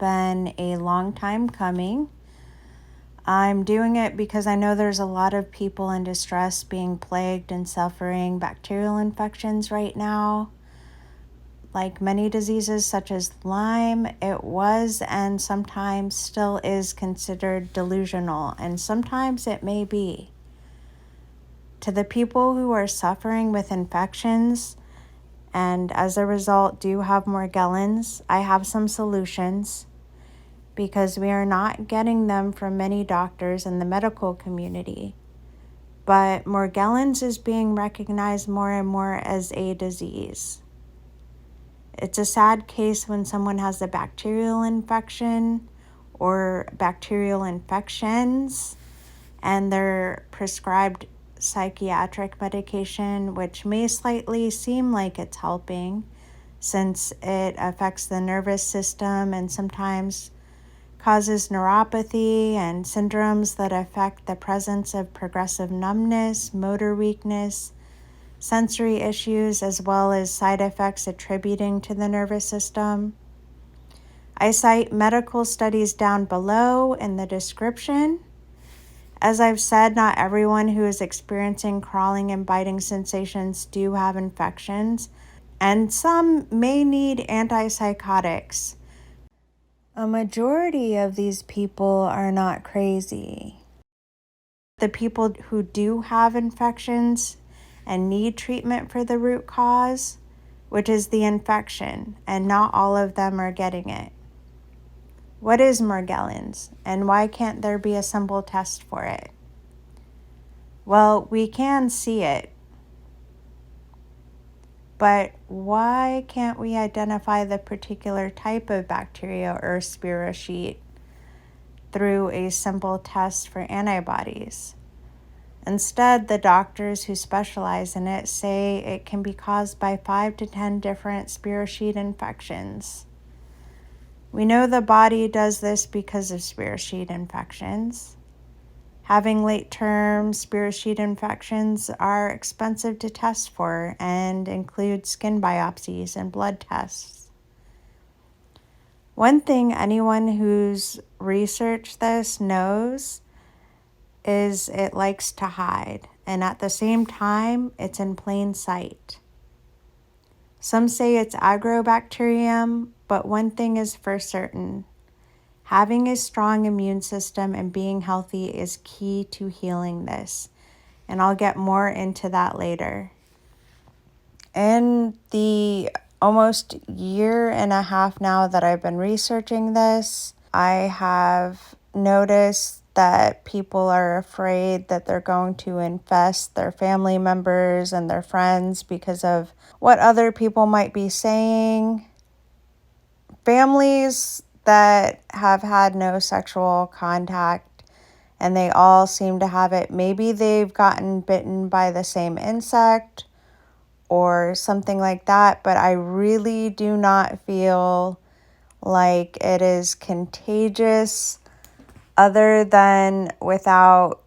Been a long time coming. I'm doing it because I know there's a lot of people in distress being plagued and suffering bacterial infections right now. Like many diseases such as Lyme, it was and sometimes still is considered delusional, and sometimes it may be. To the people who are suffering with infections and as a result do have Morgellons, I have some solutions, because we are not getting them from many doctors in the medical community. But Morgellons is being recognized more and more as a disease. It's a sad case when someone has a bacterial infection or bacterial infections and they're prescribed psychiatric medication, which may slightly seem like it's helping since it affects the nervous system and sometimes causes neuropathy and syndromes that affect the presence of progressive numbness, motor weakness, sensory issues, as well as side effects attributing to the nervous system. I cite medical studies down below in the description. As I've said, not everyone who is experiencing crawling and biting sensations do have infections, and some may need antipsychotics. A majority of these people are not crazy. The people who do have infections and need treatment for the root cause, which is the infection, and not all of them are getting it. What is Morgellons, and why can't there be a simple test for it? Well, we can see it, but why can't we identify the particular type of bacteria or spirochete through a simple test for antibodies? Instead, the doctors who specialize in it say it can be caused by 5 to 10 different spirochete infections. We know the body does this because of spirochete infections. Having late-term spirochete infections are expensive to test for and include skin biopsies and blood tests. One thing anyone who's researched this knows is it likes to hide, and at the same time, it's in plain sight. Some say it's agrobacterium, but one thing is for certain. Having a strong immune system and being healthy is key to healing this, and I'll get more into that later. In the almost year and a half now that I've been researching this, I have noticed that people are afraid that they're going to infest their family members and their friends because of what other people might be saying. Families that have had no sexual contact and they all seem to have it, maybe they've gotten bitten by the same insect or something like that, but I really do not feel like it is contagious other than without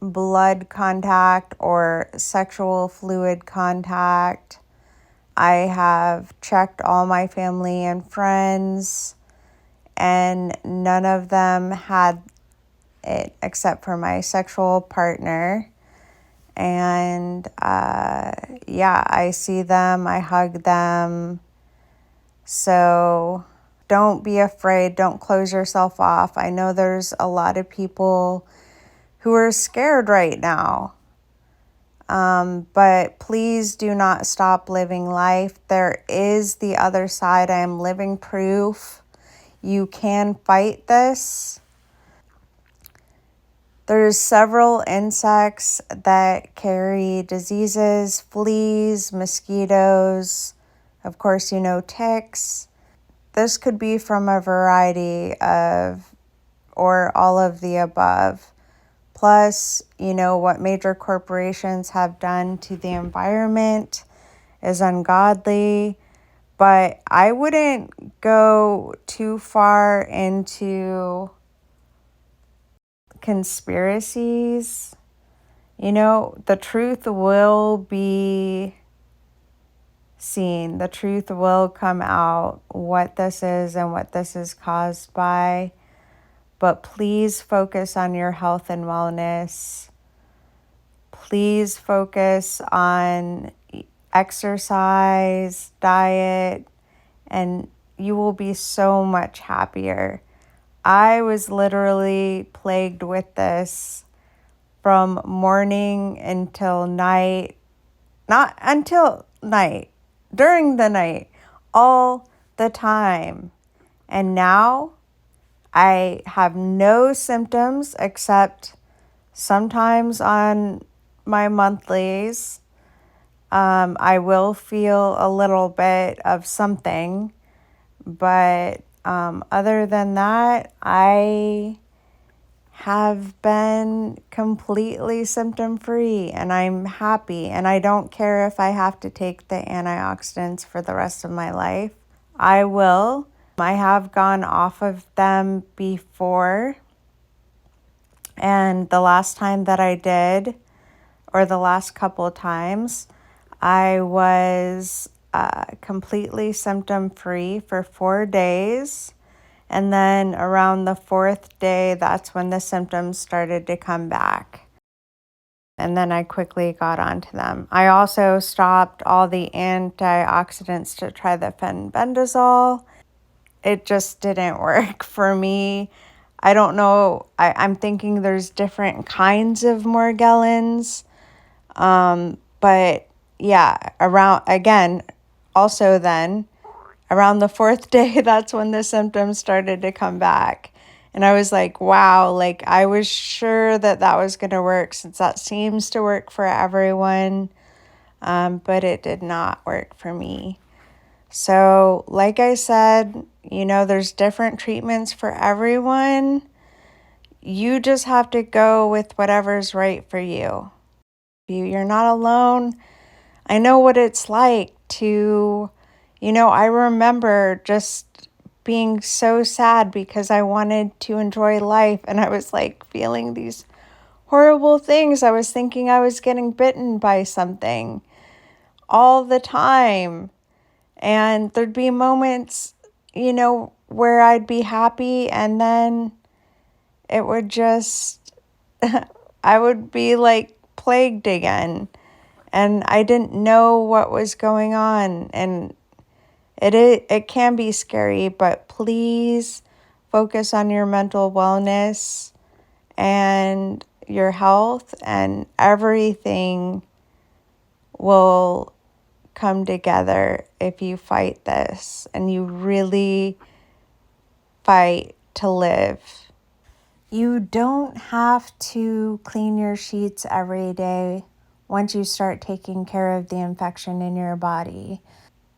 blood contact or sexual fluid contact. I have checked all my family and friends, and none of them had it except for my sexual partner. And I see them, I hug them. So don't be afraid, don't close yourself off. I know there's a lot of people who are scared right now. But please do not stop living life. There is the other side. I am living proof. You can fight this. There's several insects that carry diseases, fleas, mosquitoes, of course, ticks. This could be from a variety of, or all of the above. Plus, what major corporations have done to the environment is ungodly. But I wouldn't go too far into conspiracies. The truth will be seen. The truth will come out, what this is and what this is caused by. But please focus on your health and wellness. Please focus on exercise, diet, and you will be so much happier. I was literally plagued with this from morning until night, not until night, during the night, all the time. And now I have no symptoms except sometimes on my monthlies. I will feel a little bit of something, but other than that, I have been completely symptom free and I'm happy. And I don't care if I have to take the antioxidants for the rest of my life. I will. I have gone off of them before. And the last time that I did, or the last couple of times, I was completely symptom free for 4 days. And then around the fourth day, that's when the symptoms started to come back. And then I quickly got onto them. I also stopped all the antioxidants to try the fenbendazole. It just didn't work for me. I don't know. I'm thinking there's different kinds of Morgellons. But yeah, around the fourth day, that's when the symptoms started to come back. And I was like, wow, like I was sure that that was going to work since that seems to work for everyone. But it did not work for me. So like I said, there's different treatments for everyone. You just have to go with whatever's right for you. You're not alone. I know what it's like to, I remember just being so sad because I wanted to enjoy life and I was like feeling these horrible things. I was thinking I was getting bitten by something all the time. And there'd be moments, where I'd be happy and then it would just, I would be like plagued again. And I didn't know what was going on. And it can be scary, but please focus on your mental wellness and your health, and everything will come together if you fight this and you really fight to live. You don't have to clean your sheets every day once you start taking care of the infection in your body.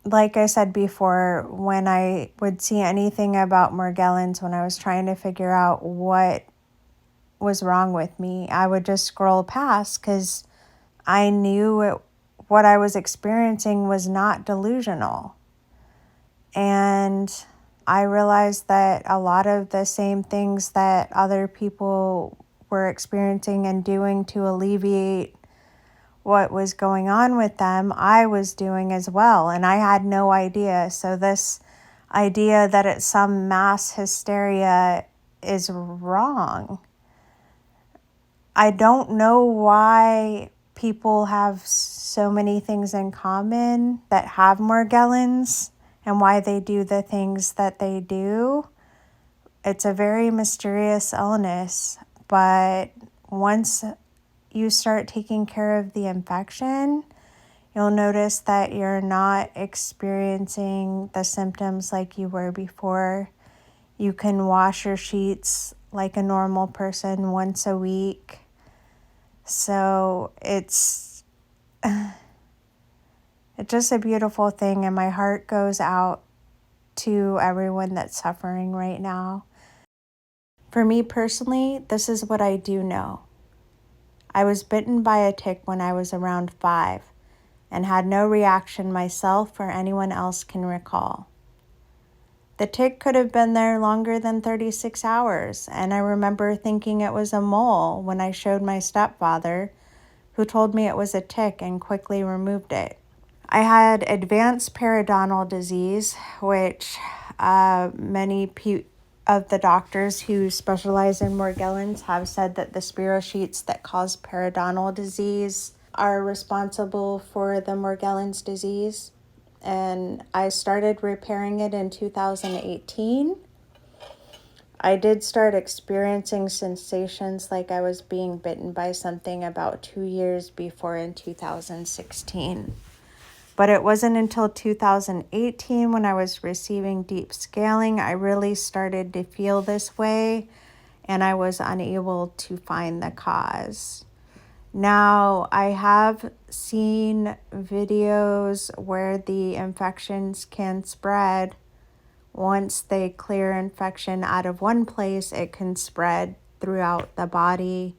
Like I said before, when I would see anything about Morgellons, when I was trying to figure out what was wrong with me, I would just scroll past because I knew what I was experiencing was not delusional. And I realized that a lot of the same things that other people were experiencing and doing to alleviate what was going on with them, I was doing as well. And I had no idea. So this idea that it's some mass hysteria is wrong. I don't know why people have so many things in common that have Morgellons and why they do the things that they do. It's a very mysterious illness, but once you start taking care of the infection, you'll notice that you're not experiencing the symptoms like you were before. You can wash your sheets like a normal person once a week. So it's just a beautiful thing, and my heart goes out to everyone that's suffering right now. For me personally, this is what I do know. I was bitten by a tick when I was around 5 and had no reaction myself or anyone else can recall. The tick could have been there longer than 36 hours, and I remember thinking it was a mole when I showed my stepfather, who told me it was a tick and quickly removed it. I had advanced periodontal disease, which many of the doctors who specialize in Morgellons have said that the spirochetes that cause periodontal disease are responsible for the Morgellons disease. And I started repairing it in 2018. I did start experiencing sensations like I was being bitten by something about 2 years before in 2016. But it wasn't until 2018 when I was receiving deep scaling, I really started to feel this way and I was unable to find the cause. Now, I have seen videos where the infections can spread. Once they clear infection out of one place, it can spread throughout the body.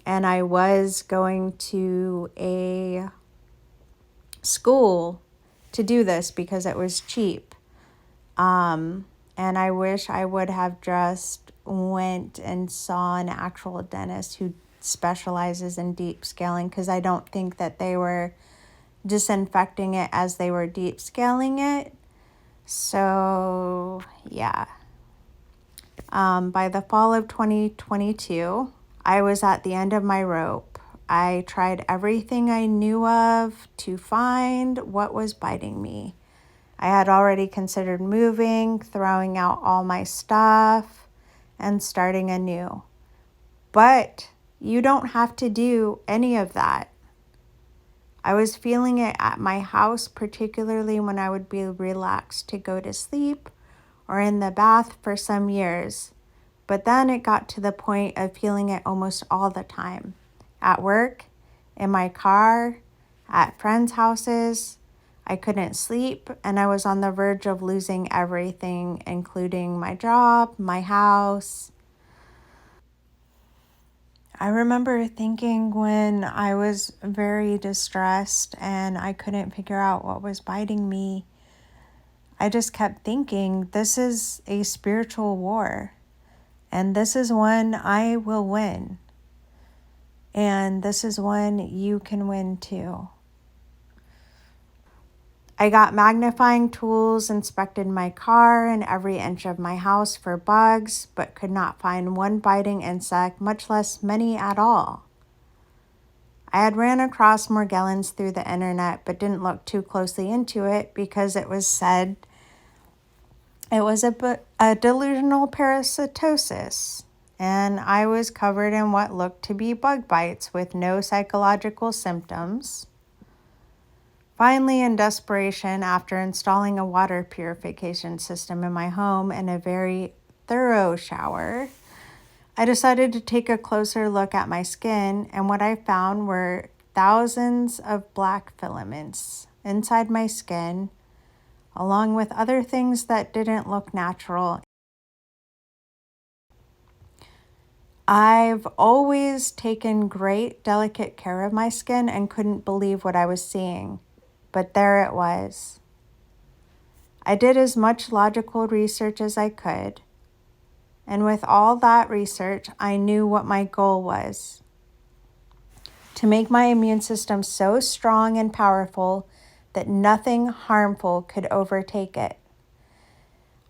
And I was going to a school to do this because it was cheap. And I wish I would have just went and saw an actual dentist who specializes in deep scaling, because I don't think that they were disinfecting it as they were deep scaling it. So, yeah. By the fall of 2022, I was at the end of my rope. I tried everything I knew of to find what was biting me. I had already considered moving, throwing out all my stuff, and starting anew. But you don't have to do any of that. I was feeling it at my house, particularly when I would be relaxed to go to sleep or in the bath for some years. But then it got to the point of feeling it almost all the time. At work, in my car, at friends' houses. I couldn't sleep, and I was on the verge of losing everything, including my job, my house. I remember thinking when I was very distressed and I couldn't figure out what was biting me, I just kept thinking, this is a spiritual war, and this is one I will win. And this is one you can win too. I got magnifying tools, inspected my car and every inch of my house for bugs, but could not find one biting insect, much less many at all. I had ran across Morgellons through the internet, but didn't look too closely into it because it was said it was a delusional parasitosis, and I was covered in what looked to be bug bites with no psychological symptoms. Finally, in desperation, after installing a water purification system in my home and a very thorough shower, I decided to take a closer look at my skin, and what I found were thousands of black filaments inside my skin, along with other things that didn't look natural. I've always taken great, delicate care of my skin and couldn't believe what I was seeing, but there it was. I did as much logical research as I could, and with all that research, I knew what my goal was: to make my immune system so strong and powerful that nothing harmful could overtake it.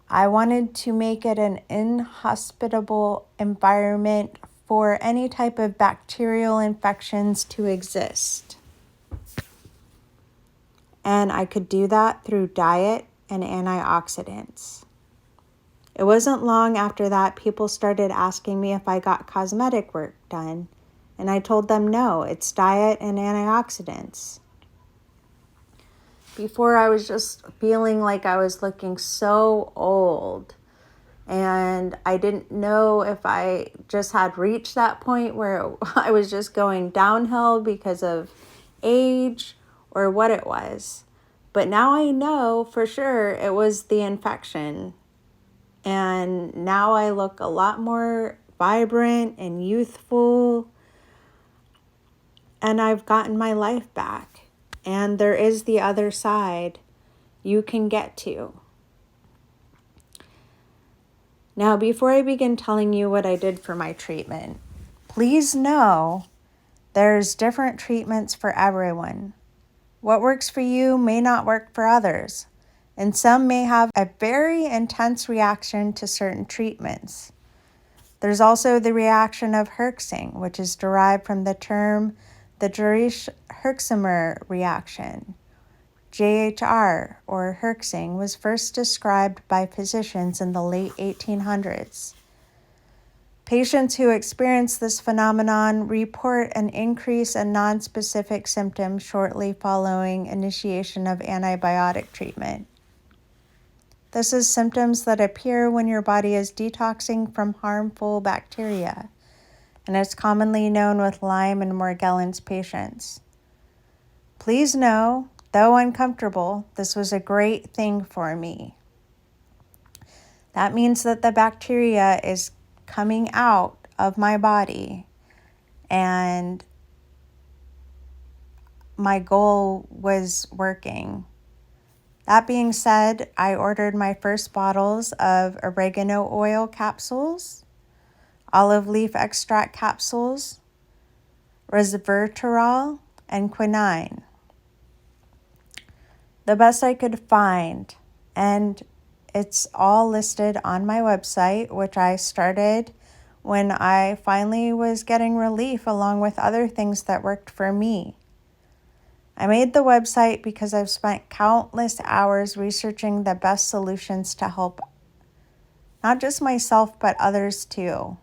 I wanted to make it an inhospitable environment for any type of bacterial infections to exist. And I could do that through diet and antioxidants. It wasn't long after that people started asking me if I got cosmetic work done, and I told them no, it's diet and antioxidants. Before, I was just feeling like I was looking so old, and I didn't know if I just had reached that point where I was just going downhill because of age or what it was. But now I know for sure it was the infection. And now I look a lot more vibrant and youthful. And I've gotten my life back. And there is the other side you can get to. Now, before I begin telling you what I did for my treatment, please know there's different treatments for everyone. What works for you may not work for others, and some may have a very intense reaction to certain treatments. There's also the reaction of Herxing, which is derived from the term the Jarisch-Herxheimer reaction. JHR, or Herxing, was first described by physicians in the late 1800s. Patients who experience this phenomenon report an increase in nonspecific symptoms shortly following initiation of antibiotic treatment. This is symptoms that appear when your body is detoxing from harmful bacteria, and it's commonly known with Lyme and Morgellons patients. Please know, though uncomfortable, this was a great thing for me. That means that the bacteria is coming out of my body, and my goal was working. That being said, I ordered my first bottles of oregano oil capsules, olive leaf extract capsules, resveratrol, and quinine. The best I could find, and it's all listed on my website, which I started when I finally was getting relief along with other things that worked for me. I made the website because I've spent countless hours researching the best solutions to help not just myself, but others too.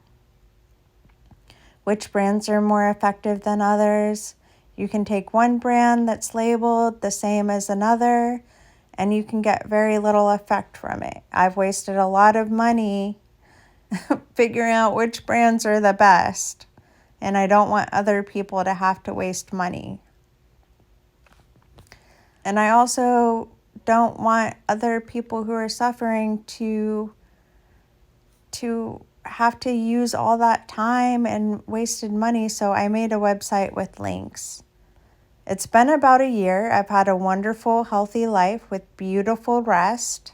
Which brands are more effective than others? You can take one brand that's labeled the same as another, and you can get very little effect from it. I've wasted a lot of money figuring out which brands are the best, and I don't want other people to have to waste money. And I also don't want other people who are suffering to have to use all that time and wasted money, so I made a website with links. It's been about a year. I've had a wonderful, healthy life with beautiful rest.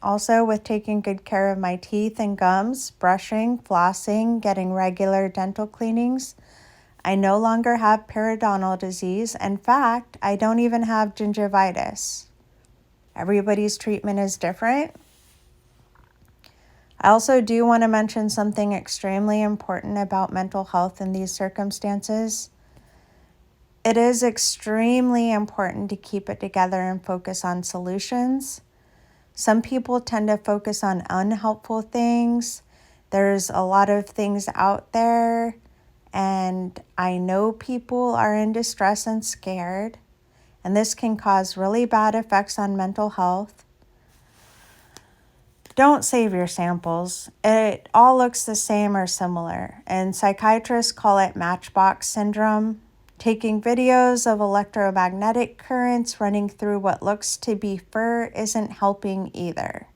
Also with taking good care of my teeth and gums, brushing, flossing, getting regular dental cleanings. I no longer have periodontal disease. In fact, I don't even have gingivitis. Everybody's treatment is different. I also do want to mention something extremely important about mental health in these circumstances. It is extremely important to keep it together and focus on solutions. Some people tend to focus on unhelpful things. There's a lot of things out there, and I know people are in distress and scared, and this can cause really bad effects on mental health. Don't save your samples. It all looks the same or similar, and psychiatrists call it matchbox syndrome. Taking videos of electromagnetic currents running through what looks to be fur isn't helping either.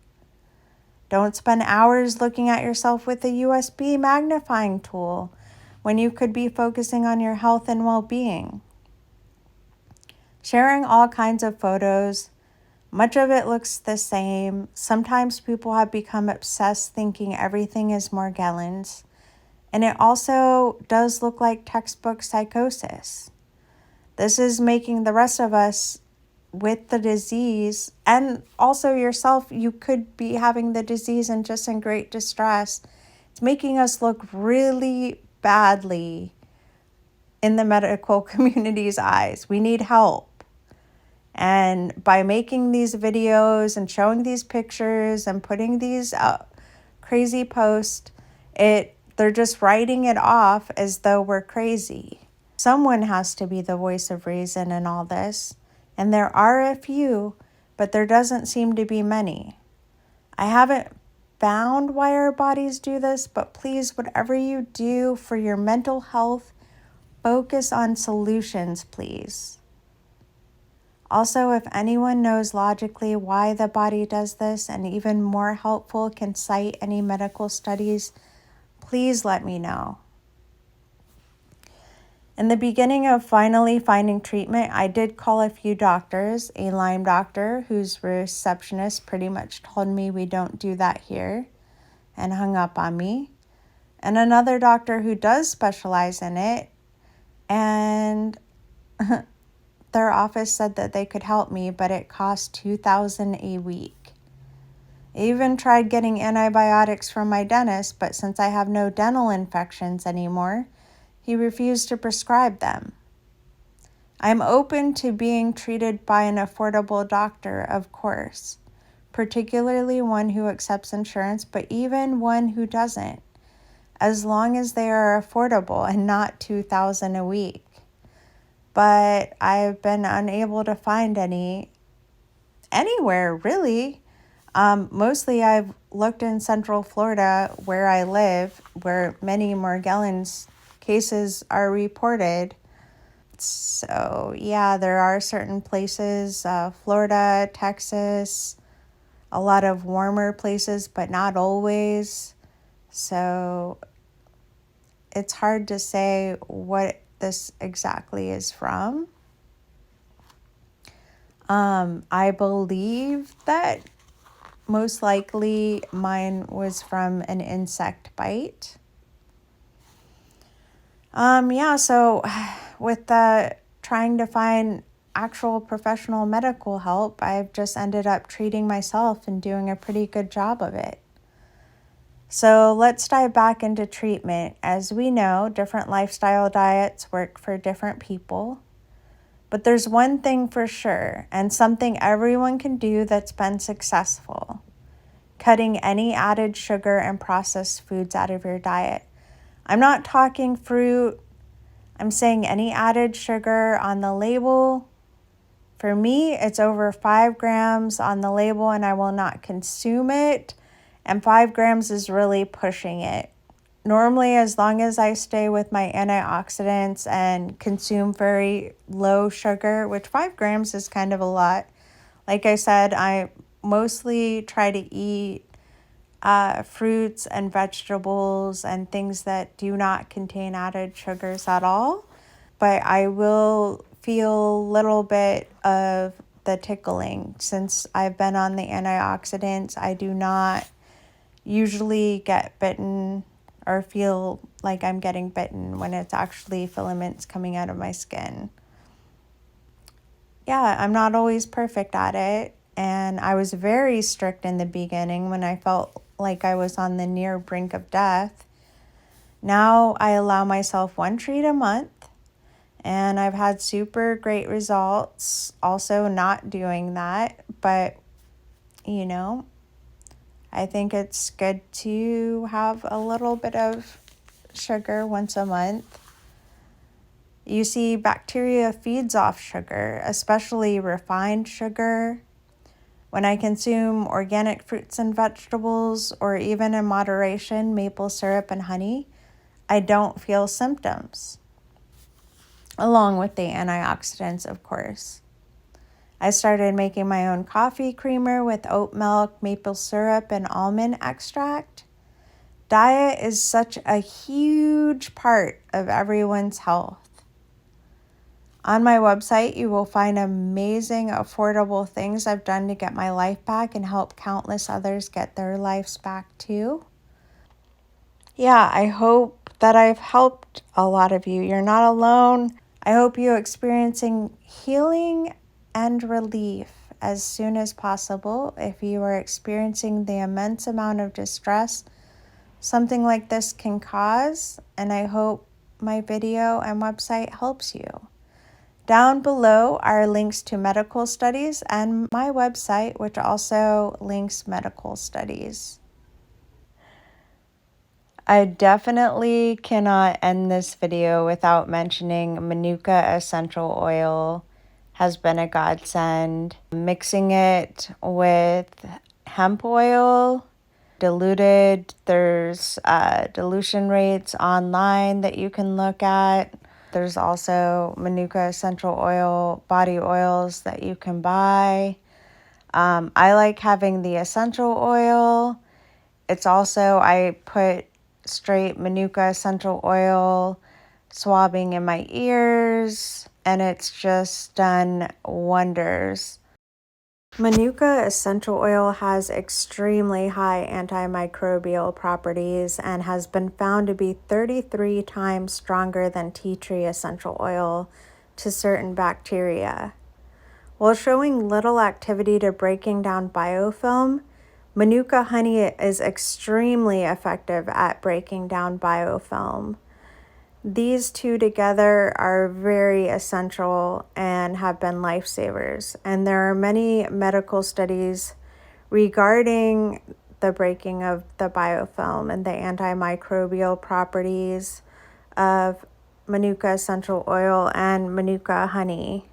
Don't spend hours looking at yourself with a USB magnifying tool when you could be focusing on your health and well-being. Sharing all kinds of photos, much of it looks the same. Sometimes people have become obsessed thinking everything is Morgellons. And it also does look like textbook psychosis. This is making the rest of us with the disease, and also yourself, you could be having the disease and just in great distress. It's making us look really badly in the medical community's eyes. We need help. And by making these videos and showing these pictures and putting these crazy posts, they're just writing it off as though we're crazy. Someone has to be the voice of reason in all this, and there are a few, but there doesn't seem to be many. I haven't found why our bodies do this, but please, whatever you do for your mental health, focus on solutions, please. Also, if anyone knows logically why the body does this, and even more helpful, can cite any medical studies, please let me know. In the beginning of finally finding treatment, I did call a few doctors, a Lyme doctor whose receptionist pretty much told me we don't do that here and hung up on me, and another doctor who does specialize in it, and their office said that they could help me, but it cost $2,000 a week. I even tried getting antibiotics from my dentist, but since I have no dental infections anymore, he refused to prescribe them. I'm open to being treated by an affordable doctor, of course, particularly one who accepts insurance, but even one who doesn't, as long as they are affordable and not $2,000 a week. But I've been unable to find any anywhere, really. Mostly I've looked in Central Florida, where I live, where many Morgellons cases are reported. So yeah, there are certain places, Florida, Texas, a lot of warmer places, but not always. So it's hard to say what this exactly is from. I believe that most likely mine was from an insect bite. So with trying to find actual professional medical help, I've just ended up treating myself and doing a pretty good job of it. So let's dive back into treatment. As we know, different lifestyle diets work for different people. But there's one thing for sure, and something everyone can do that's been successful: cutting any added sugar and processed foods out of your diet. I'm not talking fruit. I'm saying any added sugar on the label. For me, it's over 5 grams on the label and I will not consume it. And 5 grams is really pushing it. Normally, as long as I stay with my antioxidants and consume very low sugar, which 5 grams is kind of a lot. Like I said, I mostly try to eat fruits and vegetables and things that do not contain added sugars at all. But I will feel a little bit of the tickling. Since I've been on the antioxidants, I do not usually get bitten or feel like I'm getting bitten when it's actually filaments coming out of my skin. Yeah, I'm not always perfect at it. And I was very strict in the beginning when I felt like I was on the near brink of death. Now I allow myself 1 treat a month, and I've had super great results also not doing that. But, I think it's good to have a little bit of sugar once a month. You see, bacteria feeds off sugar, especially refined sugar. When I consume organic fruits and vegetables, or even in moderation, maple syrup and honey, I don't feel symptoms, along with the antioxidants, of course. I started making my own coffee creamer with oat milk, maple syrup, and almond extract. Diet is such a huge part of everyone's health. On my website, you will find amazing, affordable things I've done to get my life back and help countless others get their lives back too. Yeah, I hope that I've helped a lot of you. You're not alone. I hope you're experiencing healing and relief as soon as possible. If you are experiencing the immense amount of distress something like this can cause, and I hope my video and website helps you. Down below are links to medical studies and my website, which also links medical studies. I definitely cannot end this video without mentioning Manuka essential oil has been a godsend. Mixing it with hemp oil, diluted, there's dilution rates online that you can look at. There's also Manuka essential oil, body oils that you can buy. I like having the essential oil. It's also, I put straight Manuka essential oil swabbing in my ears, and it's just done wonders. Manuka essential oil has extremely high antimicrobial properties and has been found to be 33 times stronger than tea tree essential oil, to certain bacteria. While showing little activity to breaking down biofilm, Manuka honey is extremely effective at breaking down biofilm. These two together are very essential and have been lifesavers. And there are many medical studies regarding the breaking of the biofilm and the antimicrobial properties of Manuka essential oil and Manuka honey.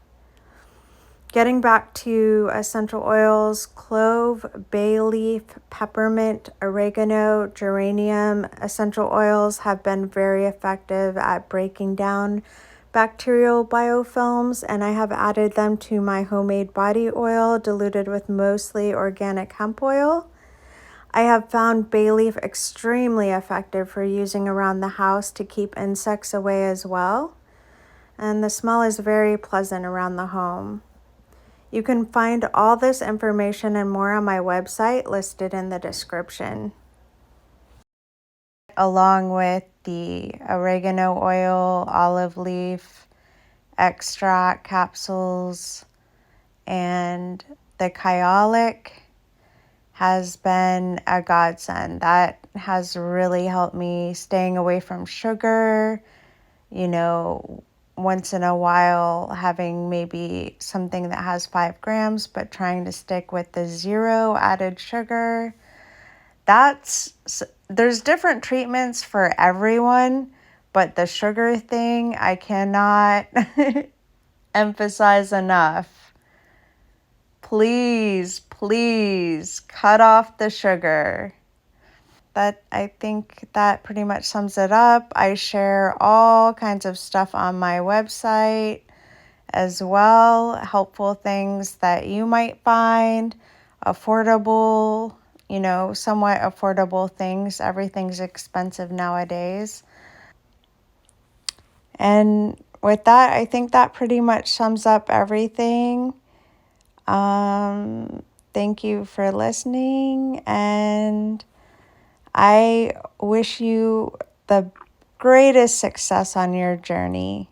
Getting back to essential oils, clove, bay leaf, peppermint, oregano, geranium essential oils have been very effective at breaking down bacterial biofilms, and I have added them to my homemade body oil diluted with mostly organic hemp oil. I have found bay leaf extremely effective for using around the house to keep insects away as well, and the smell is very pleasant around the home. You can find all this information and more on my website listed in the description. Along with the oregano oil, olive leaf, extract capsules, and the kyolic has been a godsend. That has really helped me staying away from sugar, once in a while having maybe something that has 5 grams, but trying to stick with the 0 added sugar. There's different treatments for everyone, but the sugar thing I cannot emphasize enough. Please, please cut off the sugar. I think that pretty much sums it up. I share all kinds of stuff on my website as well, helpful things that you might find, affordable, somewhat affordable things. Everything's expensive nowadays. And with that, I think that pretty much sums up everything. Thank you for listening, and I wish you the greatest success on your journey.